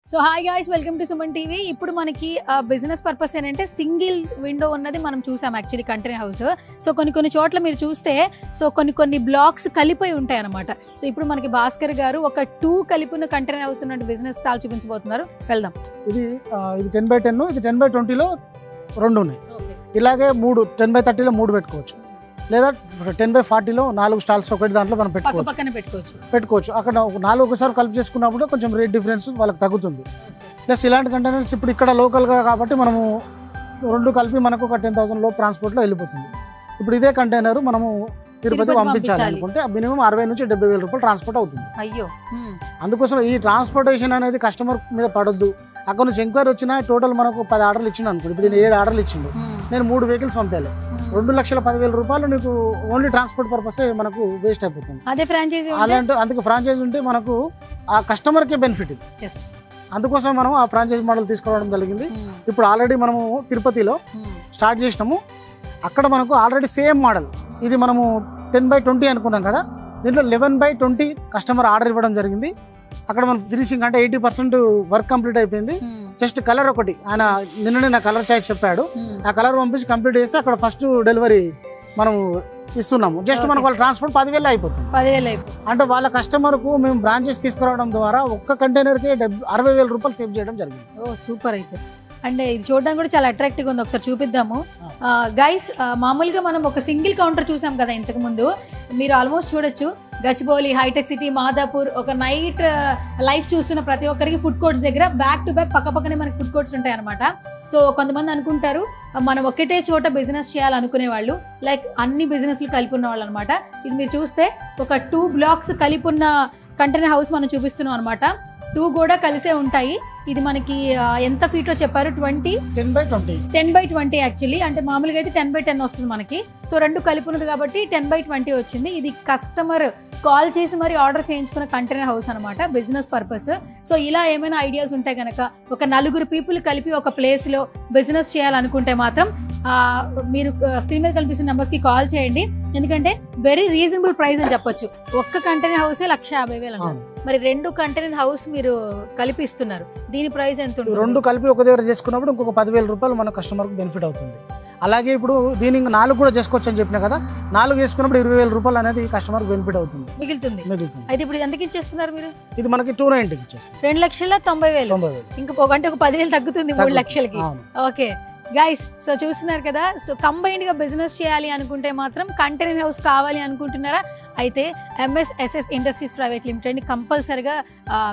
So hi guys, welcome to Suman TV. ఇప్పుడు మనకి business purpose ఏంటంటే సింగిల్ విండో ఉన్నది మనం చూసాం యాక్చువల్లీ కంటైనర్ హౌస్. సో కొన్ని చోట్ల మీరు చూస్తే సో కొన్ని బ్లాక్స్ కలిపి ఉంటాయి అనమాట. సో ఇప్పుడు మనకి భాస్కర్ గారు ఒక 2 కలిపిన కంటైనర్ హౌస్ ఉన్న బిజినెస్ స్టాల్ చూపించబోతున్నారు. వెళ్దాం. ఇది 10x10, ఇది 10x20లో 2 ఉన్నాయి. ఇలాగే 3 10x30లో 3 పెట్టుకోవచ్చు, లేదా 10x40లో 4 స్టాల్స్ ఒకటి దాంట్లో మనం పెట్టుకోవచ్చు. అక్కడ 4 ఒకసారి కలిపి చేసుకున్నప్పుడు కొంచెం రేట్ డిఫరెన్స్ వాళ్ళకి తగ్గుతుంది. ప్లస్ ఇలాంటి కంటైనర్స్ ఇప్పుడు ఇక్కడ లోకల్గా కాబట్టి మనము 2 కలిపి మనకు ఒక 10,000 లో ట్రాన్స్పోర్ట్లో వెళ్ళిపోతుంది. ఇప్పుడు ఇదే కంటైనర్ మనము తిరుపతి పంపించాలి అనుకుంటే మినిమం 60 నుంచి 70,000 రూపాయలు ట్రాన్స్పోర్ట్ అవుతుంది. అయ్యో, అందుకోసం ఈ ట్రాన్స్పోర్టేషన్ అనేది కస్టమర్ మీద పడొద్దు. అక్కడ నుంచి ఎంక్వైరీ వచ్చినా టోటల్ మనకు 10 ఆర్డర్లు ఇచ్చిండు అనుకోండి. ఇప్పుడు నేను 7 ఆర్డర్లు ఇచ్చిండు, నేను 3 వెహికల్స్ పంపాలి, 2,10,000 రూపాయలు నీకు ఓన్లీ ట్రాన్స్పోర్ట్ పర్పస్ మనకు వేస్ట్ అయిపోతుంది. అదే ఫ్రాంచైజీ అలాంటి అందుకు ఫ్రాంచైజీ ఉంటే మనకు ఆ కస్టమర్కే బెనిఫిట్ ఇది. అందుకోసం మనం ఆ ఫ్రాంచైజీ మోడల్ తీసుకోవడం జరిగింది. ఇప్పుడు ఆల్రెడీ మనము తిరుపతిలో స్టార్ట్ చేసినాము. అక్కడ మనకు ఆల్రెడీ సేమ్ మోడల్, ఇది మనము 10x20 అనుకున్నాం కదా, దీంట్లో 11x20 కస్టమర్ ఆర్డర్ ఇవ్వడం జరిగింది. అక్కడ మనం ఫినిషింగ్ అంటే 80% వర్క్ కంప్లీట్ అయిపోయింది. జస్ట్ కలర్ ఒకటి ఆయన నిన్ననే నా కలర్ చాయిస్ చెప్పాడు, ఆ కలర్ పంపించి కంప్లీట్ చేస్తే అక్కడ ఫస్ట్ డెలివరీ మనం ఇస్తున్నాము. జస్ట్ మనకు వాళ్ళ ట్రాన్స్పోర్ట్ 10,000 అయిపోతుంది. అంటే వాళ్ళ కస్టమర్కు మేము బ్రాంచెస్ తీసుకురావడం ద్వారా ఒక్క కంటైనర్కి 60,000 రూపాయలు సేవ్ చేయడం జరిగింది. ఓ సూపర్. అయితే అంటే ఇది చూడడానికి కూడా చాలా అట్రాక్టివ్గా ఉంది. ఒకసారి చూపిద్దాము గైస్. మామూలుగా మనం ఒక సింగిల్ కౌంటర్ చూసాం కదా ఇంతకు ముందు, మీరు ఆల్మోస్ట్ చూడొచ్చు గచ్చిబౌలి, హైటెక్ సిటీ, మాదాపూర్, ఒక నైట్ లైఫ్ చూస్తున్న ప్రతి ఒక్కరికి ఫుడ్ కోర్ట్స్ దగ్గర బ్యాక్ టు బ్యాక్ పక్కనే మనకి ఫుడ్ కోర్ట్స్ ఉంటాయి అనమాట. సో కొంతమంది అనుకుంటారు మనం ఒకటే చోట బిజినెస్ చేయాలనుకునే వాళ్ళు, లైక్ అన్ని బిజినెస్లు కలిపి ఉన్న వాళ్ళు అనమాట. ఇది మీరు చూస్తే ఒక 2 బ్లాక్స్ కలిపి ఉన్న కంటైనర్ హౌస్ మనం చూపిస్తున్నాం అనమాట. 2 కూడా కలిసే ఉంటాయి. ఇది మనకి ఎంత ఫీట్ లో చెప్పారు? 10x20 actually. అంటే మామూలుగా అయితే 10x10 వస్తుంది మనకి. సో 2 కలిపి ఉన్నది కాబట్టి 10x20 వచ్చింది. ఇది కస్టమర్ కాల్ చేసి మరి ఆర్డర్ చేయించుకున్న కంటైనర్ హౌస్ అనమాట, బిజినెస్ పర్పస్. సో ఇలా ఏమైనా ఐడియాస్ ఉంటాయి కనుక ఒక 4 పీపుల్ కలిపి ఒక ప్లేస్ లో బిజినెస్ చేయాలనుకుంటే మాత్రం మీరు స్క్రీన్ మీద కనిపిస్తున్న నెంబర్స్ కి కాల్ చేయండి. ఎందుకంటే వెరీ రీజనబుల్ ప్రైస్ అని చెప్పొచ్చు. ఒక్క కంటైనర్ హౌసే 150,000 అన్నారు. మరి 2 కంటైనర్ హౌస్ మీరు కలిపి ఇస్తున్నారు, దీని ప్రైస్ ఎంత ఉంటుంది? 2 కలిపి ఒక దగ్గర చేసుకున్నప్పుడు ఇంకొక 10,000 రూపాయలు మన కస్టమర్కి బెనిఫిట్ అవుతుంది. అలాగే ఇప్పుడు దీని 4 కూడా చేసుకోవచ్చు అని చెప్పినా కదా, 4 చేసుకున్నప్పుడు 20,000 రూపాయలు అనేది కస్టమర్ బెనిఫిట్ అవుతుంది, మిగులుతుంది. అయితే ఇప్పుడు ఎంతకి ఇచ్చేస్తున్నారు మీరు? ఇది మనకి 290కి ఇచ్చేస్తుంది. 2,90,000. ఇంకొక అంటే ఒక 10,000 తగ్గుతుంది 3 లక్షలకి. ఓకే గైస్, సో చూస్తున్నారు కదా. సో కంబైన్డ్ గా బిజినెస్ చేయాలి అనుకుంటే మాత్రం కంటైనర్ హౌస్ కావాలి అనుకుంటున్నారా? అయితే MSSS ఇండస్ట్రీస్ ప్రైవేట్ లిమిటెడ్ ని కంపల్సరిగా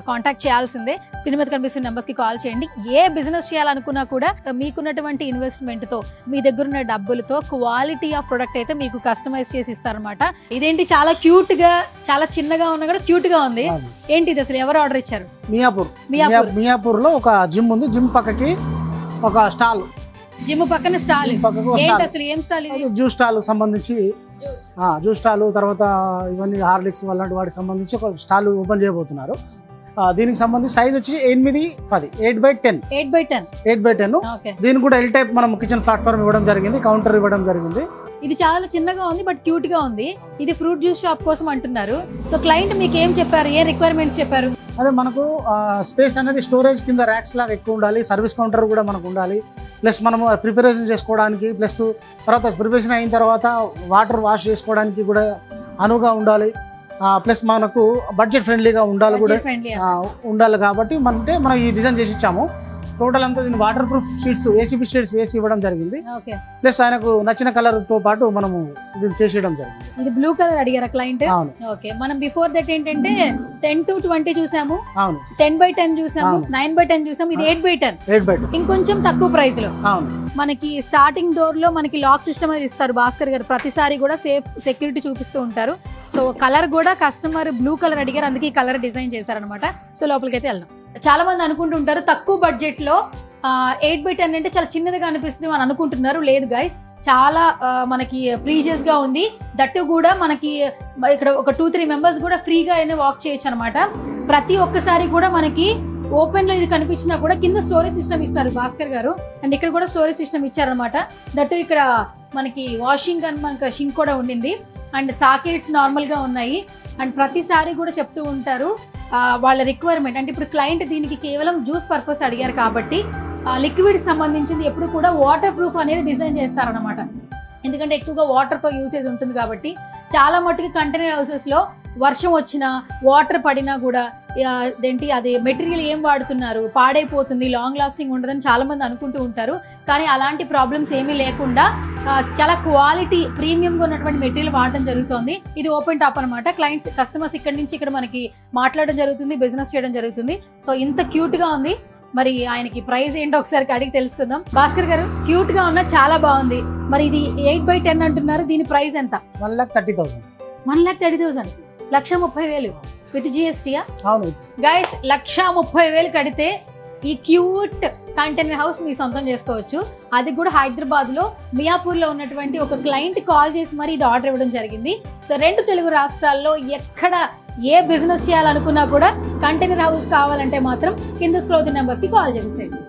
కాంటాక్ట్ చేయాల్సిందే. స్క్రీన్ మీద కనిపిస్తున్న నెంబర్స్ కి కాల్ చేయండి. ఏ బిజినెస్ చేయాలనుకున్నా కూడా మీకున్నటువంటి ఇన్వెస్ట్మెంట్ తో, మీ దగ్గర ఉన్న డబ్బులతో క్వాలిటీ ఆఫ్ ప్రొడక్ట్ అయితే మీకు కస్టమైజ్ చేసి ఇస్తారనమాట. ఇదేంటి చాలా క్యూట్ గా, చాలా చిన్నగా ఉన్నా కూడా క్యూట్ గా ఉంది. ఏంటి ఇది అసలు? ఎవరు ఆర్డర్ ఇచ్చారు? మియాపూర్ లో ఒక జిమ్ ఉంది, జిమ్ పక్కకి ఒక స్టాల్, జిమ్ పక్కన స్టాల్. ఏంటి అసలు ఏం స్టాల్ ఇది? జ్యూస్ స్టాల్ సంబంధించి, జ్యూస్ స్టాల్ తర్వాత ఇవన్నీ హార్లిక్స్ అలాంటి వాటికి సంబంధించి ఒక స్టాల్ ఓపెన్ చేయబోతున్నారు. దీనికి సంబంధించి సైజ్ వచ్చి 8x10, 8x10. దీనికి కూడా ఎల్ టైప్ మనం కిచెన్ ప్లాట్ఫామ్ ఇవ్వడం జరిగింది, కౌంటర్ ఇవ్వడం జరిగింది. ఇది చాలా చిన్నగా ఉంది బట్ క్యూట్ గా ఉంది. ఇది ఫ్రూట్ జ్యూస్ షాప్ కోసం అంటున్నారు. సో క్లయింట్ మీకు ఏం చెప్పారు, ఏ రిక్వైర్మెంట్స్ చెప్పారు? అదే మనకు స్పేస్ అనేది స్టోరేజ్ కింద ర్యాక్స్ లాగా ఎక్కువ ఉండాలి, సర్వీస్ కౌంటర్ కూడా మనకు ఉండాలి, ప్లస్ మనము ప్రిపరేషన్ చేసుకోవడానికి, ప్లస్ తర్వాత ప్రిపరేషన్ అయిన తర్వాత వాటర్ వాష్ చేసుకోవడానికి కూడా అనువుగా ఉండాలి, ప్లస్ మనకు బడ్జెట్ ఫ్రెండ్లీగా ఉండాలి కాబట్టి మనం ఈ డిజైన్ చేసి ఇచ్చాము. టోటల్ అంతా దీన్ని water proof sheets, ACP sheets వేసి ఇవ్వడం జరిగింది. ప్లస్ ఆయనకు నచ్చిన కలర్ తో పాటు మనము దీన్ని చేసి ఇవ్వడం జరిగింది. ఇది బ్లూ కలర్ అడిగారా క్లయింట్? ఓకే. మనం బిఫోర్ దట్ ఏంటంటే 10x20 చూసాము, 10x10 చూసాము, 9x10 చూసాము, ఇది 8x10. ఇంకొంచెం తక్కువ ప్రైస్ లో మనకి స్టార్టింగ్ డోర్ లో మనకి లాక్ సిస్టమ్ అనేది ఇస్తారు భాస్కర్ గారు. ప్రతిసారి కూడా సేఫ్ సెక్యూరిటీ చూపిస్తూ ఉంటారు. సో కలర్ కూడా కస్టమర్ బ్లూ కలర్ అడిగారు, అందుకే ఈ కలర్ డిజైన్ చేశారనమాట. సో లోపలికి అయితే వెళ్దాం. చాలా మంది అనుకుంటుంటారు తక్కువ బడ్జెట్ లో 8x10 అంటే చాలా చిన్నదిగా అనిపిస్తుంది అని అనుకుంటున్నారు. లేదు గైస్, చాలా మనకి ప్రీషియస్ గా ఉంది. దట్టు కూడా మనకి ఇక్కడ ఒక 2-3 మెంబర్స్ కూడా ఫ్రీగా అయినా వాక్ చేయొచ్చు అనమాట. ప్రతి ఒక్కసారి కూడా మనకి ఓపెన్ లో ఇది కనిపించినా కూడా కింద స్టోరేజ్ సిస్టమ్ ఇస్తారు భాస్కర్ గారు. అండ్ ఇక్కడ కూడా స్టోరేజ్ సిస్టమ్ ఇచ్చారనమాట. దట్టు ఇక్కడ మనకి వాషింగ్ అని మనకి షింక్ కూడా ఉండింది. అండ్ సాకెట్స్ నార్మల్ గా ఉన్నాయి. అండ్ ప్రతిసారి కూడా చెప్తూ ఉంటారు వాళ్ళ రిక్వైర్మెంట్ అంటే ఇప్పుడు క్లయింట్ దీనికి కేవలం జ్యూస్ పర్పస్ అడిగారు కాబట్టి లిక్విడ్ సంబంధించింది ఎప్పుడు కూడా వాటర్ ప్రూఫ్ అనేది డిజైన్ చేస్తారనమాట. ఎందుకంటే ఎక్కువగా వాటర్తో యూసేజ్ ఉంటుంది కాబట్టి చాలా మట్టుకు కంటైనర్ హౌసెస్లో వర్షం వచ్చినా వాటర్ పడినా కూడా అదేంటి అది మెటీరియల్ ఏం వాడుతున్నారు, పాడైపోతుంది, లాంగ్ లాస్టింగ్ ఉండదని చాలామంది అనుకుంటూ ఉంటారు. కానీ అలాంటి ప్రాబ్లమ్స్ ఏమీ లేకుండా చాలా క్వాలిటీ ప్రీమియంగా ఉన్నటువంటి మెటీరియల్ వాడడం జరుగుతుంది. ఇది ఓపెన్ టాప్ అనమాట. క్లయింట్స్ కస్టమర్స్ ఇక్కడ నుంచి ఇక్కడ మనకి మాట్లాడడం జరుగుతుంది, బిజినెస్ చేయడం జరుగుతుంది. సో ఇంత క్యూట్గా ఉంది. మరి ఆయనకి ప్రైస్ ఏంటో ఒకసారి అడిగి తెలుసుకుందాం. భాస్కర్ గారు, క్యూట్ గా ఉన్న చాలా బాగుంది. మరి ఇది 8/10 అంటున్నారు, దీని ప్రైస్ ఎంత? 1,30,000. 1,30,000, 1,30,000 విత్ జిఎస్టీయా? అవును గైస్, 1,30,000 కడితే ఈ క్యూట్ కంటైనర్ హౌస్ మీ సొంతం చేసుకోవచ్చు. అది కూడా హైదరాబాద్ లో మియాపూర్ లో ఉన్నటువంటి ఒక క్లయింట్ కాల్ చేసి మరి ఇది ఆర్డర్ ఇవ్వడం జరిగింది. సో 2 తెలుగు రాష్ట్రాల్లో ఎక్కడ ఏ బిజినెస్ చేయాలనుకున్నా కూడా కంటైనర్ హౌస్ కావాలంటే మాత్రం కింద స్క్రోల్ నెంబర్స్ కి కాల్ చేసేసేయండి.